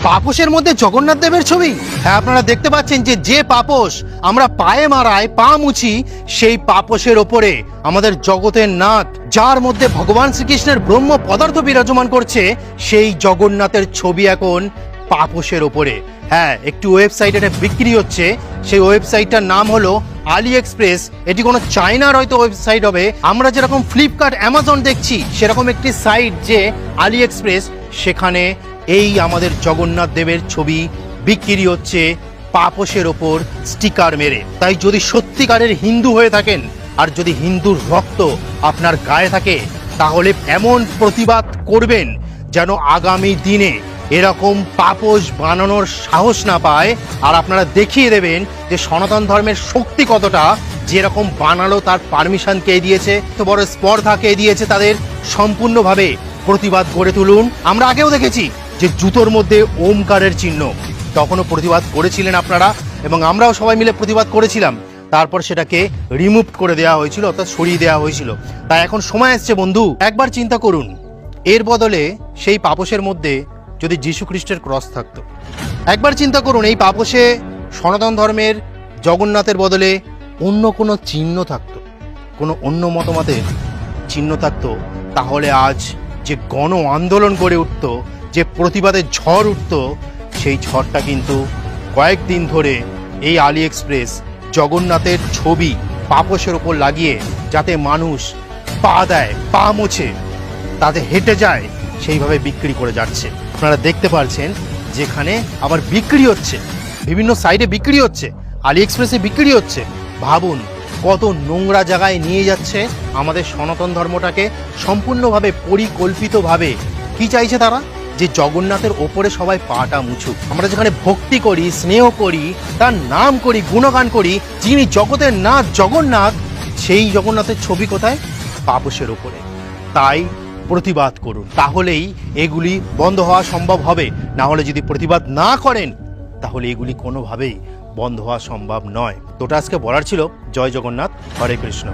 পাপোশের মধ্যে জগন্নাথ দেবের ছবি। হ্যাঁ, আপনারা দেখতে পাচ্ছেন যে পাপোশ আমরা পায়ে মারায় পা মুছি, সেই পাপোশের ওপরে আমাদের জগতের নাথ, যার মধ্যে ভগবান শ্রীকৃষ্ণের ব্রহ্ম পদার্থ বিরাজমান করছে, সেই জগন্নাথের ছবি এখন পাপোশের ওপরে। হ্যাঁ, একটি ওয়েবসাইট এটা বিক্রি হচ্ছে, সেই ওয়েবসাইটটার নাম হলো আলি এক্সপ্রেস। এটি কোনো চায়নার হয়তো ওয়েবসাইট হবে। আমরা যেরকম ফ্লিপকার্ট, অ্যামাজন দেখছি, সেরকম একটি সাইট যে আলি এক্সপ্রেস, সেখানে এই আমাদের জগন্নাথ দেবের ছবি বিক্রি হচ্ছে পাপোশের ওপর স্টিকার মেরে। তাই যদি সত্যিকারের হিন্দু হয়ে থাকেন আর যদি হিন্দুর রক্ত আপনার গায়ে থাকে, তাহলে এমন প্রতিবাদ করবেন যেন আগামী দিনে এরকম পাপোশ বানানোর সাহস না পায়। আর আপনারা দেখিয়ে দেবেন যে সনাতন ধর্মের শক্তি কতটা, যেরকম বানালো তার পারমিশন কে দিয়েছে, তো বড় স্পর্ধা কে দিয়েছে, তাদের সম্পূর্ণভাবে প্রতিবাদ গড়ে তুলুন। আমরা আগেও দেখেছি যে জুতোর মধ্যে ওমকারের চিহ্ন, তখনও প্রতিবাদ করেছিলেন আপনারা এবং আমরাও সবাই মিলে প্রতিবাদ করেছিলাম। তারপর সেটাকে রিমুভ করে দেওয়া হয়েছিল, অর্থাৎ সরিয়ে দেওয়া হয়েছিল। তাই এখন সময় এসছে বন্ধু, একবার চিন্তা করুন, এর বদলে সেই পাপোশের মধ্যে যদি যীশু খ্রিস্টের ক্রস থাকতো। একবার চিন্তা করুন, এই পাপোশে সনাতন ধর্মের জগন্নাথের বদলে অন্য কোনো চিহ্ন থাকতো, কোনো অন্য মতবাদের চিহ্ন থাকতো, তাহলে আজ যে গণ আন্দোলন গড়ে উঠত, যে প্রতিবাদের ঝড় উঠত, সেই ঝড়টা কিন্তু কয়েকদিন ধরে এই আলি এক্সপ্রেস জগন্নাথের ছবি পাপোশের ওপর লাগিয়ে, যাতে মানুষ পা দেয়, পা মোছে, তাতে হেঁটে যায়, সেইভাবে বিক্রি করে যাচ্ছে। আপনারা দেখতে পাচ্ছেন যেখানে আবার বিক্রি হচ্ছে, বিভিন্ন সাইডে বিক্রি হচ্ছে, আলি এক্সপ্রেসে বিক্রি হচ্ছে। ভাবুন কত নোংরা জায়গায় নিয়ে যাচ্ছে আমাদের সনাতন ধর্মটাকে, সম্পূর্ণভাবে পরিকল্পিতভাবে। কি চাইছে তারা? যে জগন্নাথের ওপরে সবাই পাটা মুছুক। আমরা যেখানে ভক্তি করি, স্নেহ করি, তার নাম করি, গুণগান করি, যিনি জগতের নাথ জগন্নাথ, সেই জগন্নাথের ছবি কোথায়? পাপোশের ওপরে। তাই প্রতিবাদ করুন, তাহলেই এগুলি বন্ধ হওয়া সম্ভব হবে। না হলে যদি প্রতিবাদ না করেন, তাহলে এগুলি কোনোভাবেই বন্ধ হওয়া সম্ভব নয়। তোটা আজকে বলার ছিল। জয় জগন্নাথ, হরে কৃষ্ণ।